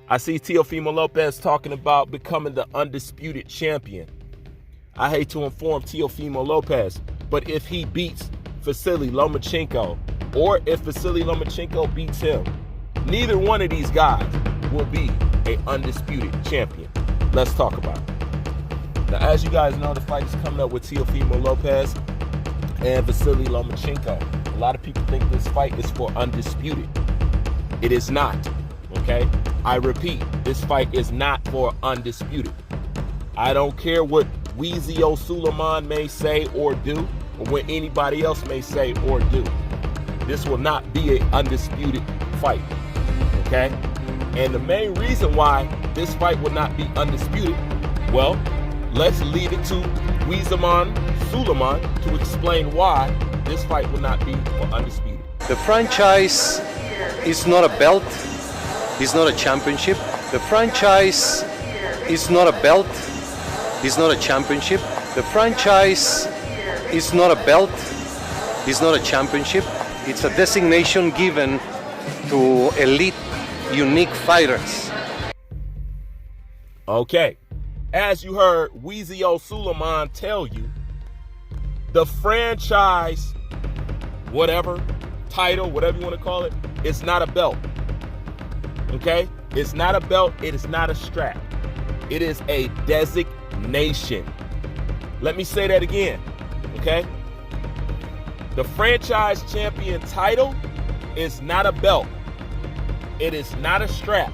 I see Teofimo Lopez talking about becoming the undisputed champion. I hate to inform Teofimo Lopez, but if he beats Vasily Lomachenko, or if Vasily Lomachenko beats him, neither one of these guys will be an undisputed champion. Let's talk about it. Now, as you guys know, the fight is coming up with Teofimo Lopez and Vasily Lomachenko. A lot of people think this fight is for undisputed. It is not, okay? I repeat, this fight is not for undisputed. I don't care what Weezio Suleiman may say or do, or what anybody else may say or do. This will not be an undisputed fight, okay? And the main reason why this fight will not be undisputed, well, let's leave it to Weezio Suleiman to explain why this fight will not be for undisputed. The franchise is not a belt, it's not a championship. The franchise is not a belt, it's not a championship. The franchise is not a belt, it's not a championship. It's a designation given to elite, unique fighters. Okay, as you heard Weezio Suleiman tell you, the franchise, whatever, title, whatever you want to call it, it's not a belt. Okay? It's not a belt, it is not a strap. It is a designation. Let me say that again, okay? The franchise champion title is not a belt. It is not a strap,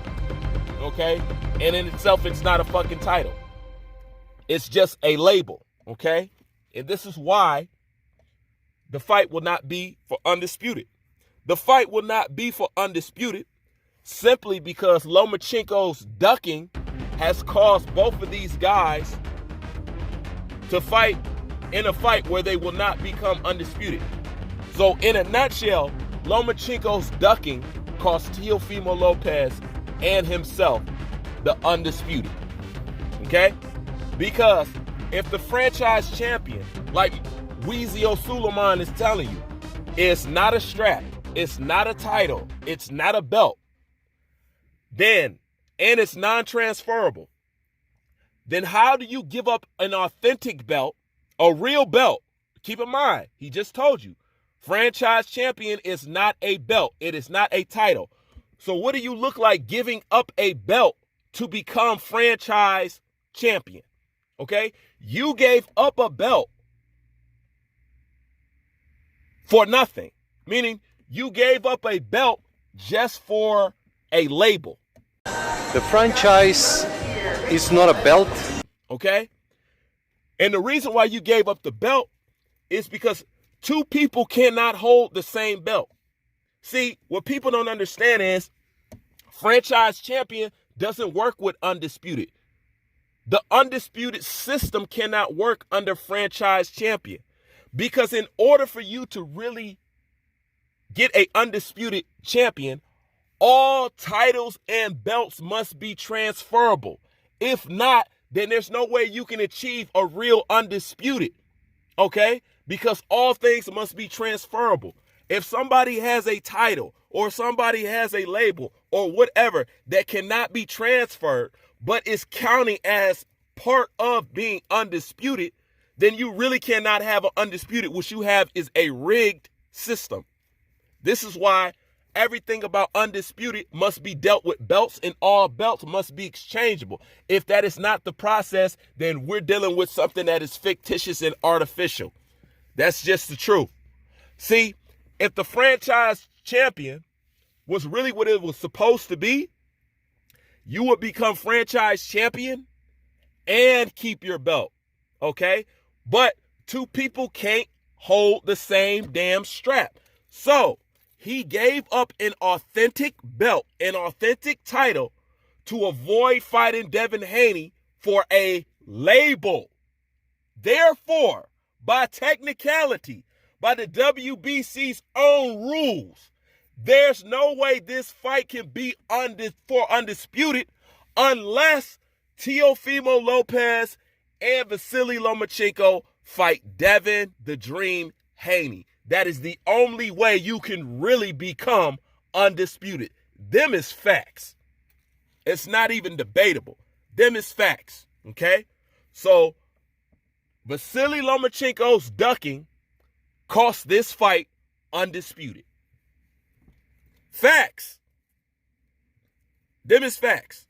okay? And in itself, it's not a fucking title. It's just a label, okay? And this is why the fight will not be for undisputed. The fight will not be for undisputed simply because Lomachenko's ducking has caused both of these guys to fight in a fight where they will not become undisputed. So in a nutshell, Lomachenko's ducking cost Teofimo Lopez and himself the undisputed. Okay? Because if the franchise champion, like Weezio Suleiman is telling you, it's not a strap, it's not a title, it's not a belt, then, and it's non-transferable, then how do you give up an authentic belt, a real belt? Keep in mind, he just told you, franchise champion is not a belt. It is not a title. So what do you look like giving up a belt to become franchise champion? Okay? You gave up a belt for nothing. Meaning you gave up a belt just for a label. The franchise is not a belt. Okay? And the reason why you gave up the belt is because two people cannot hold the same belt. See, what people don't understand is franchise champion doesn't work with undisputed. The undisputed system cannot work under franchise champion because in order for you to really get a undisputed champion, all titles and belts must be transferable. If not, then there's no way you can achieve a real undisputed, okay? Because all things must be transferable. If somebody has a title or somebody has a label or whatever that cannot be transferred, but is counting as part of being undisputed, then you really cannot have an undisputed. What you have is a rigged system. This is why everything about undisputed must be dealt with belts, and all belts must be exchangeable. If that is not the process, then we're dealing with something that is fictitious and artificial. That's just the truth. See, if the franchise champion was really what it was supposed to be, you would become franchise champion and keep your belt, okay? But two people can't hold the same damn strap. So he gave up an authentic belt, an authentic title, to avoid fighting Devin Haney for a label. Therefore, by technicality, by the WBC's own rules, there's no way this fight can be for undisputed unless Teofimo Lopez and Vasily Lomachenko fight Devin the Dream Haney. That is the only way you can really become undisputed. Them is facts. It's not even debatable. Them is facts, okay? So, Vasily Lomachenko's ducking cost this fight Undisputed. Facts. Them is facts.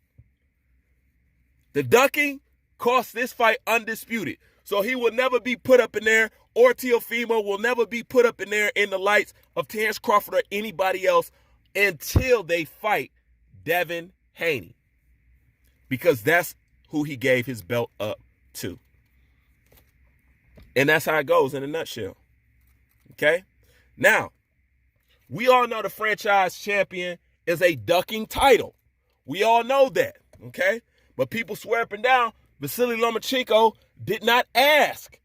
The ducking cost this fight Undisputed. So he will never be put up in there, or Teofimo will never be put up in there in the lights of Terrence Crawford or anybody else until they fight Devin Haney. Because that's who he gave his belt up to. And that's how it goes in a nutshell. Okay? Now, we all know the franchise champion is a ducking title. We all know that. Okay? But people swear up and down, Vasily Lomachenko did not ask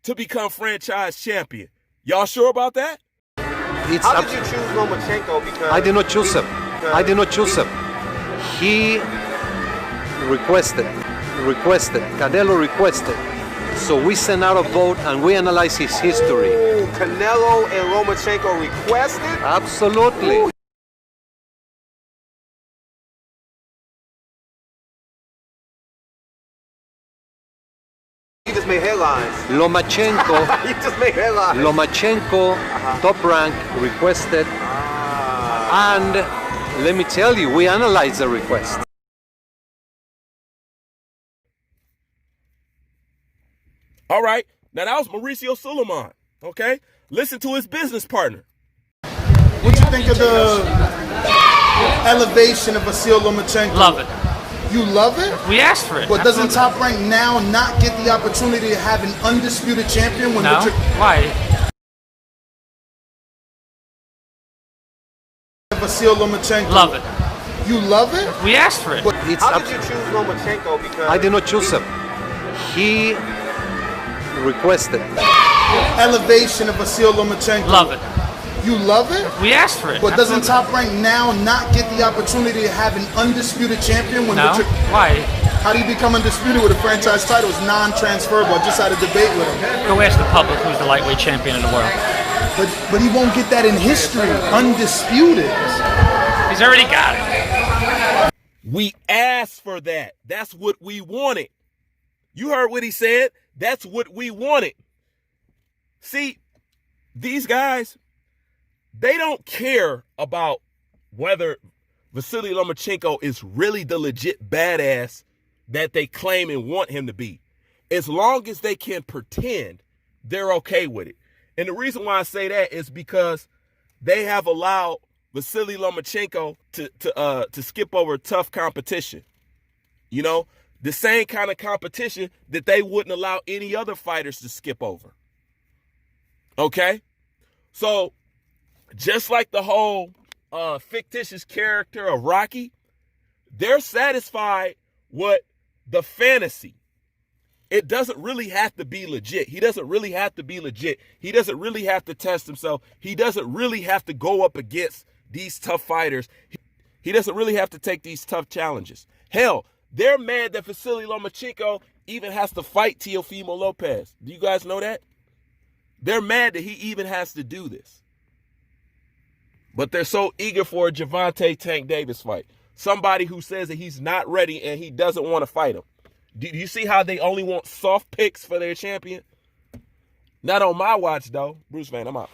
to become franchise champion. Y'all sure about that? How did you choose Lomachenko? Because I did not choose him. I did not choose him. He requested. Canelo requested. So we sent out a vote and we analyzed his history. Ooh, Canelo and Lomachenko requested? Absolutely. Ooh. He just made headlines. Lomachenko, He just made headlines. Lomachenko, top rank, requested. And let me tell you, we analyzed the request. All right. Now, that was Mauricio Suleiman. Okay? Listen to his business partner. What you think of the elevation of Vasily Lomachenko? Love it. You love it? We asked for it. But doesn't Top Rank now not get the opportunity to have an undisputed champion when No? Richard Why? Vasily Lomachenko? Love it. You love it? We asked for it. It's How up- did you choose Lomachenko? Because I did not choose him. He requested. Elevation of Vasily Lomachenko. Love it. You love it? We asked for it. But doesn't Top Rank now not get the opportunity to have an undisputed champion when No? Richard? Why? How do you become undisputed with a franchise title? It's non-transferable. I just had a debate with him. Go ask the public who's the lightweight champion in the world. But he won't get that in history. Undisputed. He's already got it. We asked for that. That's what we wanted. You heard what he said. That's what we wanted. See, these guys, they don't care about whether Vasily Lomachenko is really the legit badass that they claim and want him to be. As long as they can pretend, they're okay with it. And the reason why I say that is because they have allowed Vasily Lomachenko to skip over tough competition. You know, the same kind of competition that they wouldn't allow any other fighters to skip over. Okay? So, just like the whole fictitious character of Rocky, they're satisfied with the fantasy. It doesn't really have to be legit. He doesn't really have to be legit. He doesn't really have to test himself. He doesn't really have to go up against these tough fighters. He doesn't really have to take these tough challenges. Hell, they're mad that Vasily Lomachenko even has to fight Teofimo Lopez. Do you guys know that? They're mad that he even has to do this. But they're so eager for a Gervonta Tank Davis fight. Somebody who says that he's not ready and he doesn't want to fight him. Do you see how they only want soft picks for their champion? Not on my watch, though. Bruce Van, I'm out.